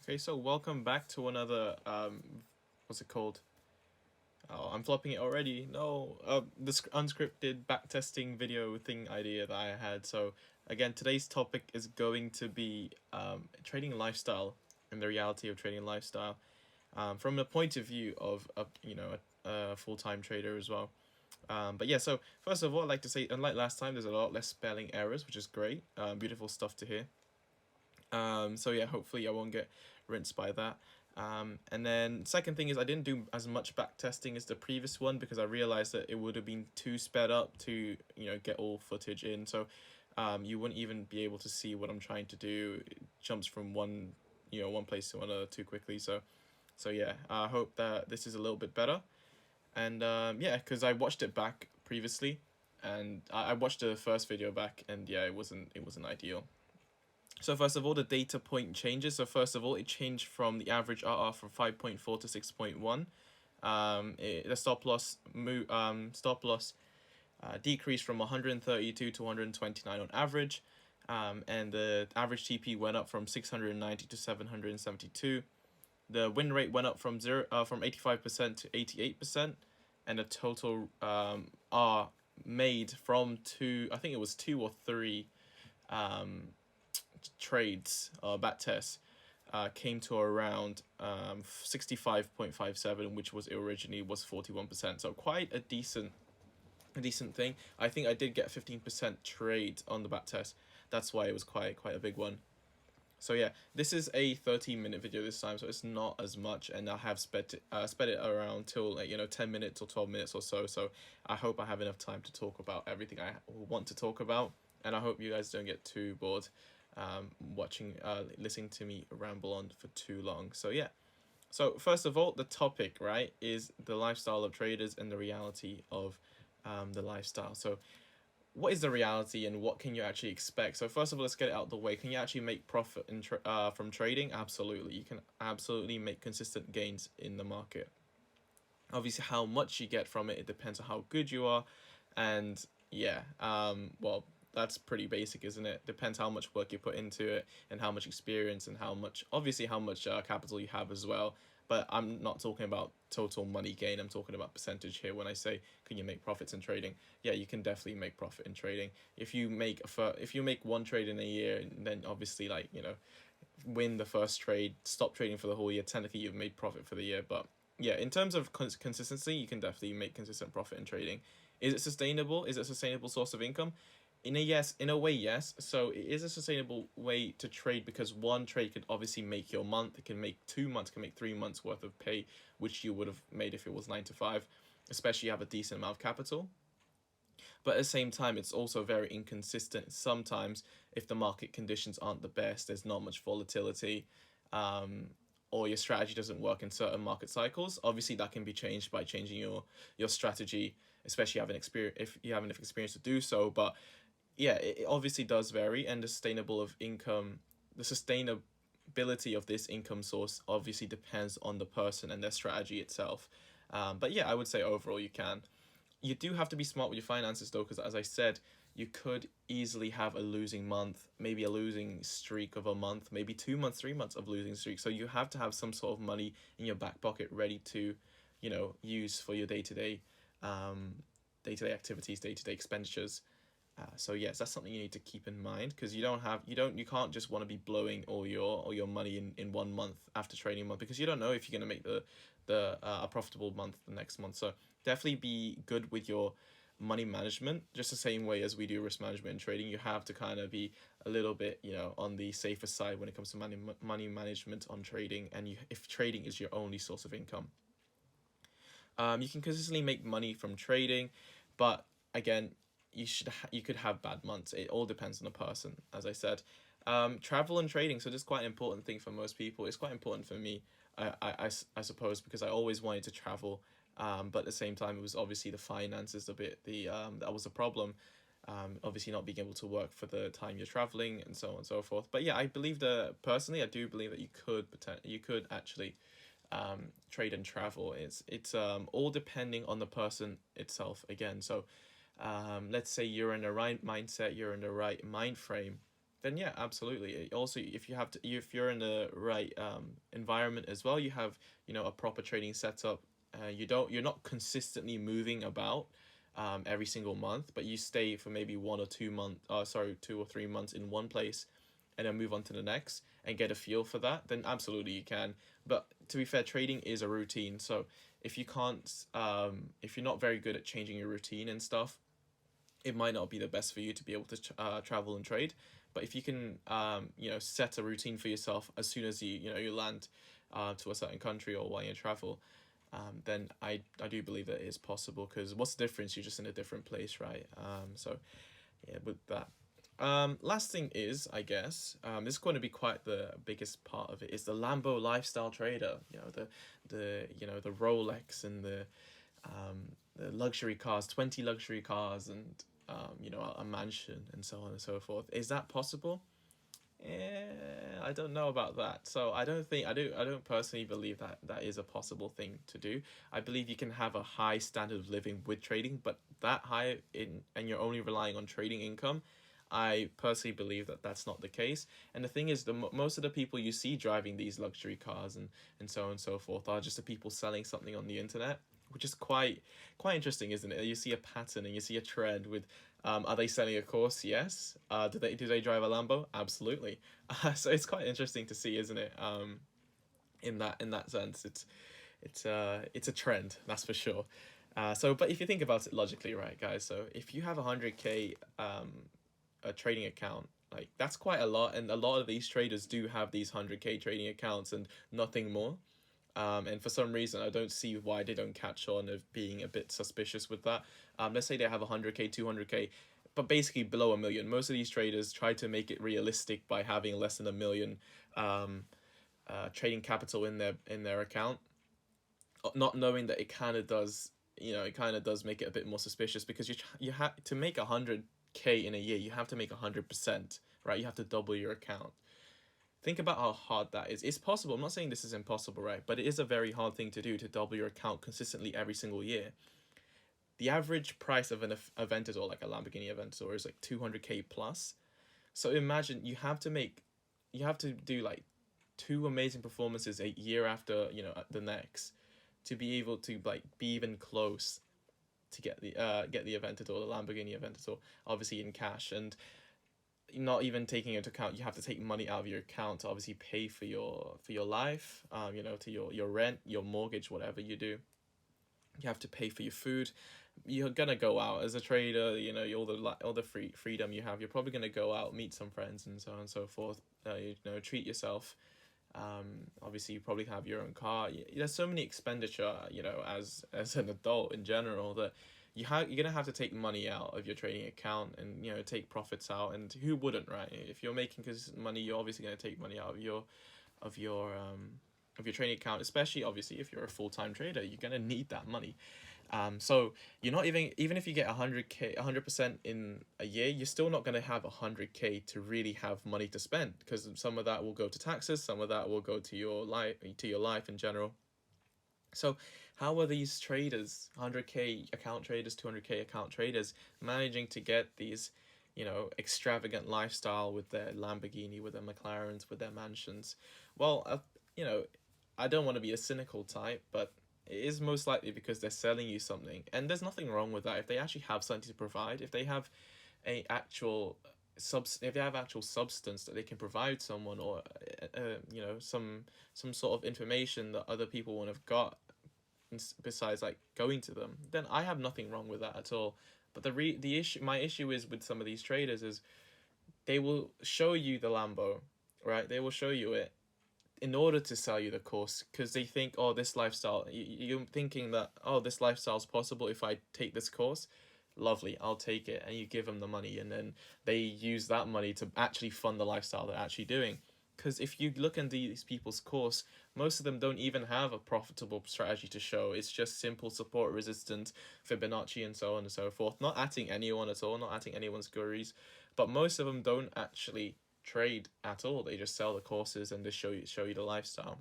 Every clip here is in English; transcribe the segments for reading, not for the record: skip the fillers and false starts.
Okay, so welcome back to another what's it called? Oh, I'm flopping it already. No, this unscripted backtesting video thing idea that I had. So again, today's topic is going to be trading lifestyle and the reality of trading lifestyle, from the point of view of a full time trader as well. But yeah, so first of all, I'd like to say, unlike last time, there's a lot less spelling errors, which is great. Beautiful stuff to hear. So yeah, hopefully I won't get rinsed by that. And then second thing is I didn't do as much back testing as the previous one because I realized that it would have been too sped up to get all footage in. So you wouldn't even be able to see what I'm trying to do. It jumps from one place to another too quickly. So yeah, I hope that this is a little bit better. And yeah, because I watched it back previously, and I watched the first video back, and yeah, it wasn't ideal. So first of all, the data point changes. So first of all, it changed from the average RR from 5.4 to 6.1. The stop loss decreased from 132 to 129 on average. And the average TP went up from 690 to 772. The win rate went up from 85% to 88%, and the total R made from two, I think it was two or three trades back tests came to around 65.57, which was originally was 41%. So quite a decent thing. I think I did get 15% trade on the back test. That's why it was quite a big one. So yeah, this is a 13-minute video this time, so it's not as much, and I have sped it around till 10 minutes or 12 minutes or so. So I hope I have enough time to talk about everything I want to talk about, and I hope you guys don't get too bored listening to me ramble on for too long. So yeah. So first of all, the topic, right, is the lifestyle of traders and the reality of the lifestyle. So what is the reality and what can you actually expect? So first of all, let's get it out of the way. Can you actually make profit from trading? Absolutely. You can absolutely make consistent gains in the market. Obviously, how much you get from it, it depends on how good you are. And yeah, well, that's pretty basic, isn't it? Depends how much work you put into it and how much experience and how much capital you have as well. But I'm not talking about total money gain. I'm talking about percentage here when I say can you make profits in trading. Yeah, you can definitely make profit in trading. If you make one trade in a year, then obviously win the first trade, stop trading for the whole year. Technically, you've made profit for the year, but yeah, in terms of consistency, you can definitely make consistent profit in trading. Is it sustainable? Is it a sustainable source of income? In a way, yes. So it is a sustainable way to trade because one trade could obviously make your month. It can make 2 months, can make 3 months worth of pay, which you would have made if it was 9 to 5. Especially you have a decent amount of capital. But at the same time, it's also very inconsistent. Sometimes, if the market conditions aren't the best, there's not much volatility, um, or your strategy doesn't work in certain market cycles. Obviously, that can be changed by changing your strategy, especially if you have enough experience to do so. But yeah, it obviously does vary, and the sustainability of this income source obviously depends on the person and their strategy itself. But yeah, I would say overall you can. You do have to be smart with your finances though, because as I said, you could easily have a losing month, maybe a losing streak of a month, maybe 2 months, 3 months of losing streak. So you have to have some sort of money in your back pocket ready to, use for your day to day activities, day to day expenditures. So yes, that's something you need to keep in mind because you can't just want to be blowing all your money in 1 month after trading month because you don't know if you're gonna make the a profitable month the next month. So definitely be good with your money management, just the same way as we do risk management in trading. You have to kind of be a little bit on the safer side when it comes to money management on trading, and if trading is your only source of income. You can consistently make money from trading, but again, you could have bad months. It all depends on the person, as I said. Travel and trading. So this is quite an important thing for most people. It's quite important for me. I suppose because I always wanted to travel, but at the same time, it was obviously the finances a bit that was a problem. Obviously not being able to work for the time you're traveling and so on and so forth. But yeah, I do believe that you could actually trade and travel. It's all depending on the person itself again. So let's say you're in the right mindset, you're in the right mind frame. then yeah, absolutely. Also, if you have to, if you're in the right environment as well, you have, you know, a proper trading setup. You're not consistently moving about every single month, but you stay for maybe 1 or 2 months. Sorry, 2 or 3 months in one place, and then move on to the next and get a feel for that. Then absolutely you can. But to be fair, trading is a routine. So if you can't, if you're not very good at changing your routine and stuff, it might not be the best for you to be able to travel and trade. But if you can, you know, set a routine for yourself as soon as you land to a certain country or while you travel, then I do believe that it is possible. Because what's the difference? You're just in a different place, right? So yeah, with that. Last thing is, I guess, this is going to be quite the biggest part of it, is the Lambo lifestyle trader. You know, the Rolex and the luxury cars, 20 luxury cars, and you know, a mansion and so on and so forth. Is that possible? Yeah, I don't know about that. So I don't personally believe that that is a possible thing to do. I believe you can have a high standard of living with trading, but that high in and you're only relying on trading income. I personally believe that that's not the case. And the thing is, most of the people you see driving these luxury cars and so on and so forth are just the people selling something on the internet, which is quite interesting, isn't it? You see a pattern and you see a trend with, are they selling a course? Yes. Do they drive a Lambo? Absolutely. So it's quite interesting to see, isn't it? In that sense, it's a trend, that's for sure. But if you think about it logically, right, guys? So if you have 100K a trading account, like that's quite a lot, and a lot of these traders do have these 100K trading accounts and nothing more. And for some reason, I don't see why they don't catch on of being a bit suspicious with that. Let's say they have 100K, 200K, but basically below a million. Most of these traders try to make it realistic by having less than a million um, trading capital in their account, not knowing that it kind of does. You know, it kind of does make it a bit more suspicious, because you have to make 100K in a year. You have to make 100%, right? You have to double your account. Think about how hard that is. It's possible. I'm not saying this is impossible, right? But it is a very hard thing to do, to double your account consistently every single year. The average price of an Aventador, like a Lamborghini Aventador, is like 200K plus. So imagine you have to do like two amazing performances a year after, you know, the next, to be able to like be even close to get the Aventador, the Lamborghini Aventador, obviously in cash. And not even taking into account, you have to take money out of your account to obviously pay for your life, you know, to your rent, your mortgage, whatever you do. You have to pay for your food. You're gonna go out as a trader, you know, all the freedom you have. You're probably gonna go out, meet some friends, and so on and so forth. You know, treat yourself. Obviously, you probably have your own car. There's so many expenditure, you know, as an adult in general, that you're gonna have to take money out of your trading account, and you know, take profits out. And who wouldn't, right? If you're making consistent money, you're obviously gonna take money out of your of your trading account. Especially, obviously, if you're a full-time trader, you're gonna need that money. So you're not even if you get 100K, 100% in a year, you're still not gonna have 100K to really have money to spend, because some of that will go to taxes, some of that will go to your life in general. So how are these traders, 100K account traders, 200K account traders, managing to get these, you know, extravagant lifestyle with their Lamborghini, with their McLarens, with their mansions? Well, you know, I don't want to be a cynical type, but it is most likely because they're selling you something, and there's nothing wrong with that. If they actually have something to provide, if they have a actual if they have actual substance that they can provide someone, or you know, some sort of information that other people wouldn't have got, besides like going to them, then I have nothing wrong with that at all. But the issue, my issue is with some of these traders is they will show you the Lambo, right? They will show you it in order to sell you the course, because they think, oh, this lifestyle, you're thinking that, oh, this lifestyle is possible if I take this course. Lovely, I'll take it. And you give them the money, and then they use that money to actually fund the lifestyle they're actually doing. Because if you look into these people's course, most of them don't even have a profitable strategy to show. It's just simple support resistance, Fibonacci, and so on and so forth. Not atting anyone at all, not atting anyone's gurus, but most of them don't actually trade at all. They just sell the courses and just show you the lifestyle.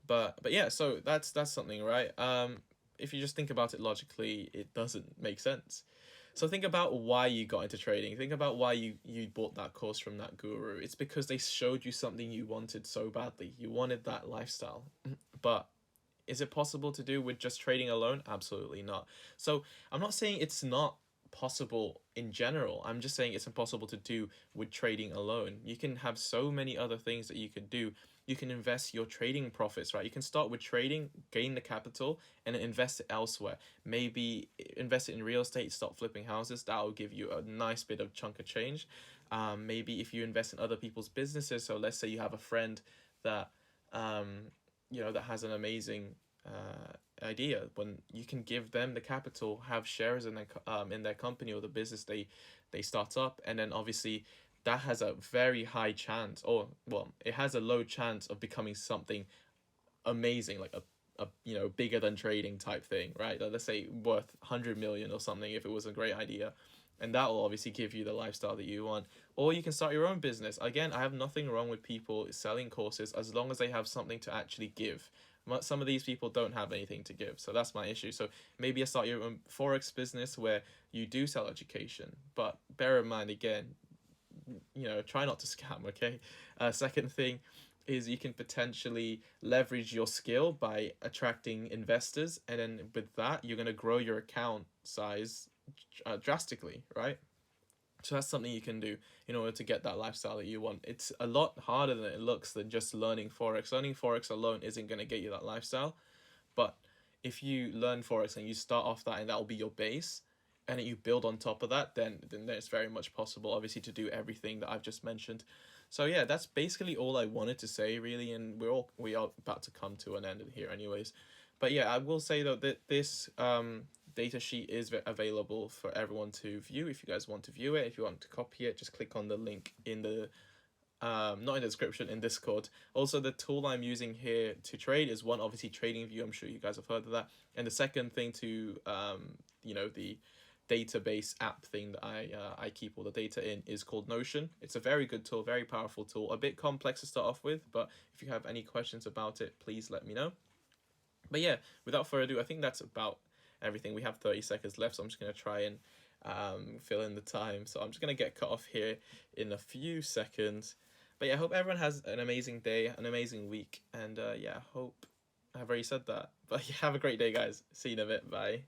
But yeah, so that's something, right? If you just think about it logically, it doesn't make sense. So think about why you got into trading. Think about why you bought that course from that guru. It's because they showed you something you wanted so badly. You wanted that lifestyle. But is it possible to do with just trading alone? Absolutely not. So I'm not saying it's not possible in general. I'm just saying it's impossible to do with trading alone. You can have so many other things that you could do. You can invest your trading profits, right? You can start with trading, gain the capital, and then invest it elsewhere. Maybe invest it in real estate, start flipping houses. That will give you a nice bit of chunk of change. Maybe if you invest in other people's businesses, so let's say you have a friend that that has an amazing idea, when you can give them the capital, have shares in their company or the business they start up, and then obviously that has a very high chance, or well, it has a low chance of becoming something amazing, like a bigger than trading type thing, right? Like, let's say worth 100 million or something if it was a great idea, and that will obviously give you the lifestyle that you want. Or you can start your own business. Again, I have nothing wrong with people selling courses as long as they have something to actually give. Some of these people don't have anything to give, so that's my issue. So maybe I start your own forex business where you do sell education, but bear in mind, again, try not to scam. Okay. Second thing is you can potentially leverage your skill by attracting investors, and then with that you're going to grow your account size drastically, right? So that's something you can do in order to get that lifestyle that you want. It's a lot harder than it looks than just learning forex. Learning forex alone isn't going to get you that lifestyle, but if you learn forex and you start off that and that will be your base, and you build on top of that, then it's very much possible, obviously, to do everything that I've just mentioned. So yeah, that's basically all I wanted to say, really, and we are about to come to an end here, anyways. But yeah, I will say though that this data sheet is available for everyone to view. If you guys want to view it, if you want to copy it, just click on the link in the not in the description, in Discord. Also, the tool I'm using here to trade is one, obviously, TradingView. I'm sure you guys have heard of that. And the second thing to the database app thing that I keep all the data in is called Notion. It's a very good tool, very powerful tool, a bit complex to start off with, but if you have any questions about it, please let me know. But yeah, without further ado, I think that's about everything. We have 30 seconds left, so I'm just going to try and fill in the time. So I'm just going to get cut off here in a few seconds. But yeah, I hope everyone has an amazing day, an amazing week, and yeah, I hope I've already said that. But yeah, have a great day, guys. See you in a bit. Bye.